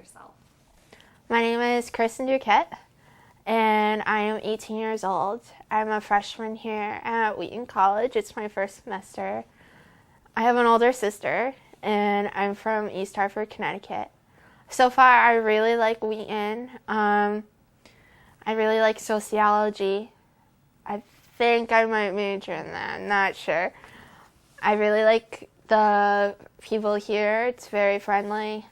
yourself. My name is Kristin Duquette, and I am 18 years old. I'm a freshman here at Wheaton College. It's my first semester. I have an older sister, and I'm from East Hartford, Connecticut. So far, I really like Wheaton. I really like sociology. I think I might major in that. I'm not sure. I really like the people here. It's very friendly.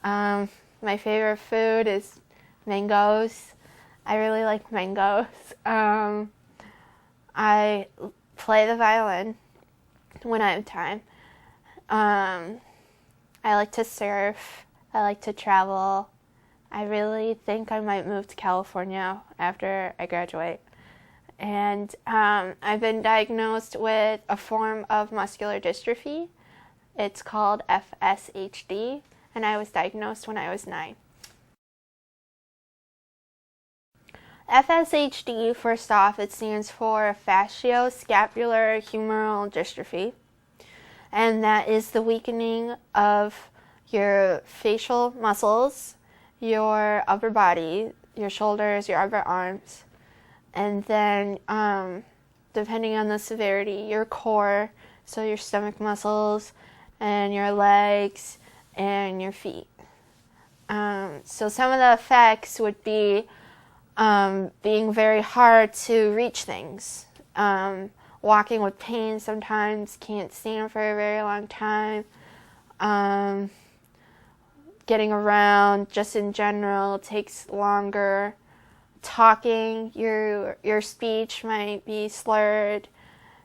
My favorite food is mangoes. I really like mangoes. I play the violin when I have time. I like to surf. I like to travel. I really think I might move to California after I graduate. And I've been diagnosed with a form of muscular dystrophy. It's called FSHD, and I was diagnosed when I was 9. FSHD, first off, it stands for facioscapulohumeral dystrophy, and that is the weakening of your facial muscles, your upper body, your shoulders, your upper arms, and then depending on the severity, your core, so your stomach muscles and your legs and your feet. So some of the effects would be being very hard to reach things, walking with pain sometimes, can't stand for a very long time, getting around just in general takes longer, talking, your speech might be slurred,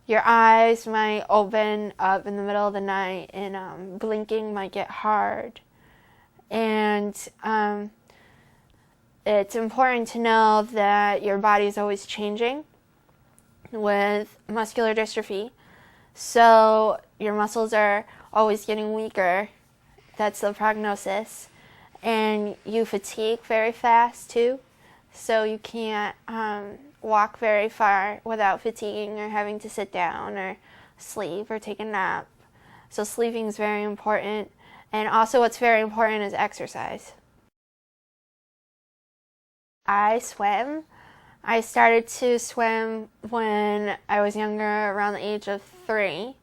your eyes might open up in the middle of the night, and blinking might get hard. And it's important to know that your body is always changing with muscular dystrophy. So your muscles are always getting weaker. That's the prognosis. And you fatigue very fast too. So you can't walk very far without fatiguing or having to sit down or sleep or take a nap. So sleeping is very important. And also what's very important is exercise. I swim. I started to swim when I was younger, around the age of 3.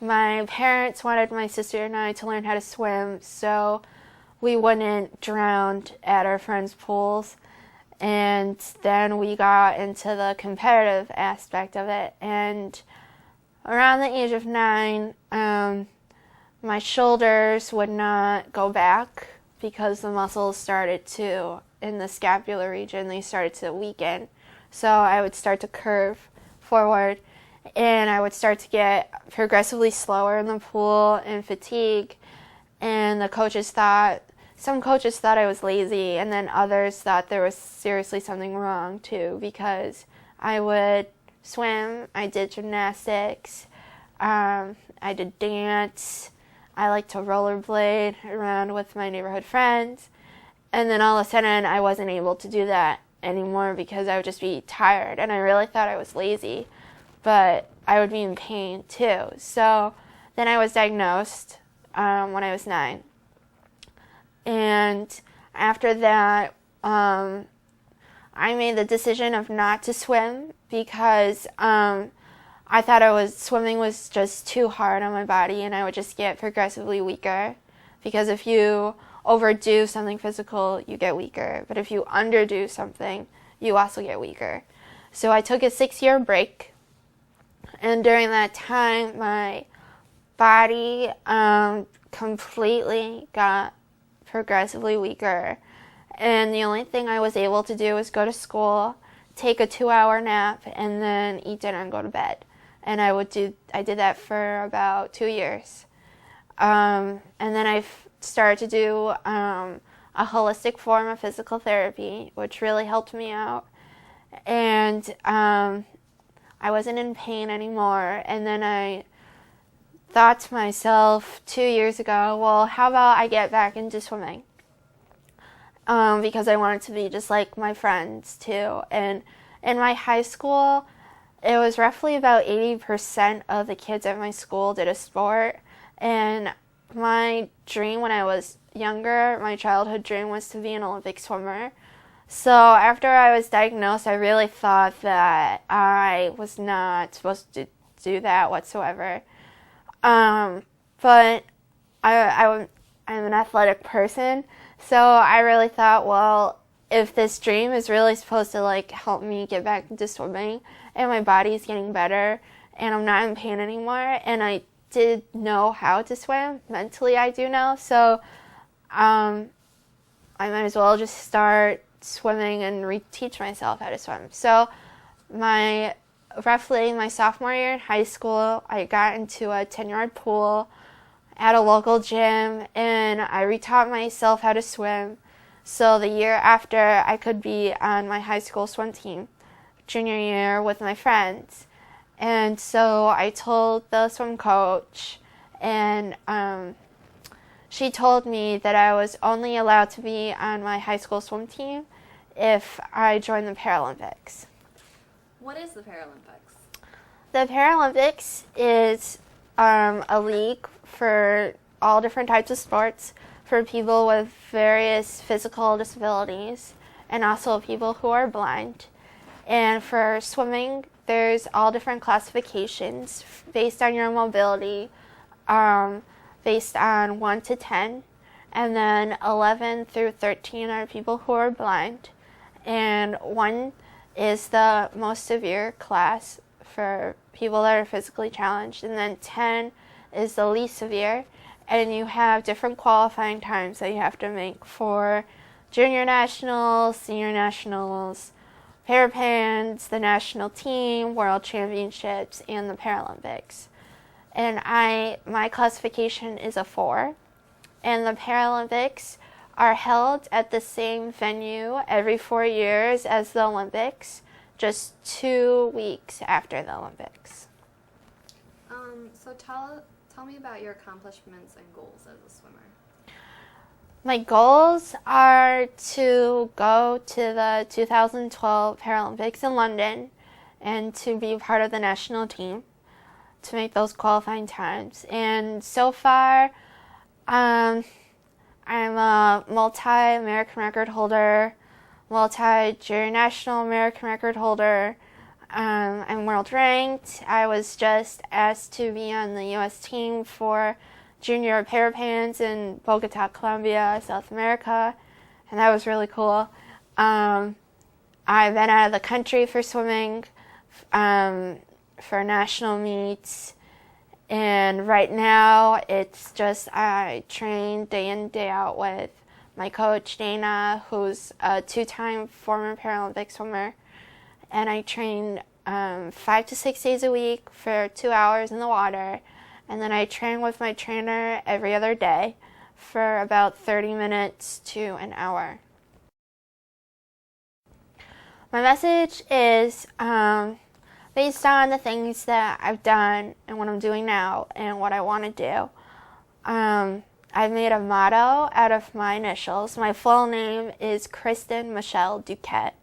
My parents wanted my sister and I to learn how to swim so we wouldn't drown at our friends' pools. And then we got into the competitive aspect of it. And around the age of 9, my shoulders would not go back because the muscles started to, in the scapular region, they started to weaken. So I would start to curve forward, and I would start to get progressively slower in the pool and fatigue. And some coaches thought I was lazy, and then others thought there was seriously something wrong too, because I would swim, I did gymnastics, I did dance, I liked to rollerblade around with my neighborhood friends, and then all of a sudden I wasn't able to do that anymore because I would just be tired, and I really thought I was lazy, but I would be in pain too. So then I was diagnosed when I was 9. And after that, I made the decision of not to swim because I thought swimming was just too hard on my body, and I would just get progressively weaker. Because if you overdo something physical, you get weaker. But if you underdo something, you also get weaker. So I took a 6-year break, and during that time, my body completely got progressively weaker, and the only thing I was able to do was go to school, take a 2-hour nap, and then eat dinner and go to bed. And I did that for about 2 years. And then I started to do a holistic form of physical therapy, which really helped me out. And I wasn't in pain anymore. And then I thought to myself 2 years ago, well, how about I get back into swimming? Because I wanted to be just like my friends too. And in my high school, it was roughly about 80% of the kids at my school did a sport. And my dream when I was younger, my childhood dream was to be an Olympic swimmer. So after I was diagnosed, I really thought that I was not supposed to do that whatsoever. But I'm an athletic person, so I really thought, well, if this dream is really supposed to like help me get back into swimming, and my body's getting better, and I'm not in pain anymore, and I did know how to swim mentally, I do know, so I might as well just start swimming and reteach myself how to swim. So roughly my sophomore year in high school, I got into a 10-yard pool at a local gym, and I retaught myself how to swim. So the year after, I could be on my high school swim team, junior year, with my friends. And so I told the swim coach, and she told me that I was only allowed to be on my high school swim team if I joined the Paralympics. What is the Paralympics? The Paralympics is a league for all different types of sports for people with various physical disabilities and also people who are blind. And for swimming, there's all different classifications based on your mobility, based on 1 to 10, and then 11 through 13 are people who are blind, and 1 is the most severe class for people that are physically challenged, and then 10 is the least severe, and you have different qualifying times that you have to make for junior nationals, senior nationals, parapans, the national team, world championships, and the Paralympics. And my classification is a 4, and the Paralympics are held at the same venue every 4 years as the Olympics, just 2 weeks after the Olympics. So tell me about your accomplishments and goals as a swimmer. My goals are to go to the 2012 Paralympics in London and to be part of the national team to make those qualifying times. And so far, I'm a multi-American record holder, multi-junior national American record holder. I'm world ranked. I was just asked to be on the U.S. team for junior parapans in Bogota, Colombia, South America, and that was really cool. I've been out of the country for swimming, for national meets, and right now it's just I train day in, day out with my coach Dana, who's a 2-time former Paralympic swimmer, and I train 5 to 6 days a week for 2 hours in the water, and then I train with my trainer every other day for about 30 minutes to an hour. My message is based on the things that I've done and what I'm doing now and what I want to do. I've made a motto out of my initials. My full name is Kristin Michelle Duquette,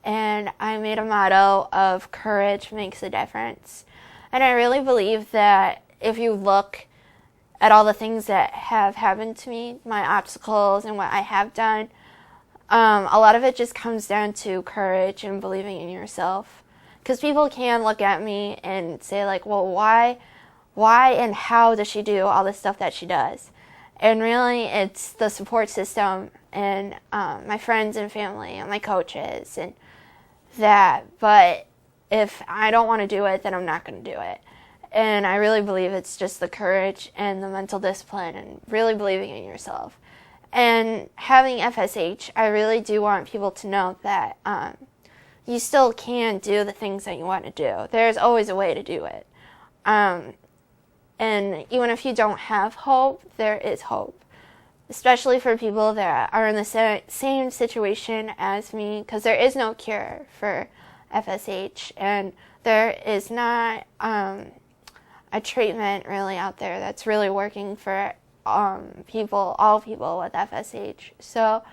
and I made a motto of courage makes a difference. And I really believe that if you look at all the things that have happened to me, my obstacles and what I have done, a lot of it just comes down to courage and believing in yourself. Because people can look at me and say like, well, why and how does she do all this stuff that she does? And really, it's the support system and my friends and family and my coaches and that. But if I don't want to do it, then I'm not going to do it. And I really believe it's just the courage and the mental discipline and really believing in yourself. And having FSH, I really do want people to know that you still can do the things that you want to do. There's always a way to do it. And even if you don't have hope, there is hope. Especially for people that are in the same situation as me, because there is no cure for FSH, and there is not a treatment really out there that's really working for all people with FSH. So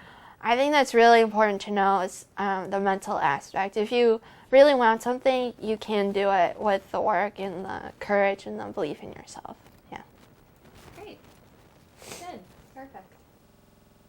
I think that's really important to know is the mental aspect. If you really want something, you can do it with the work and the courage and the belief in yourself. Yeah. Great. Good. Perfect.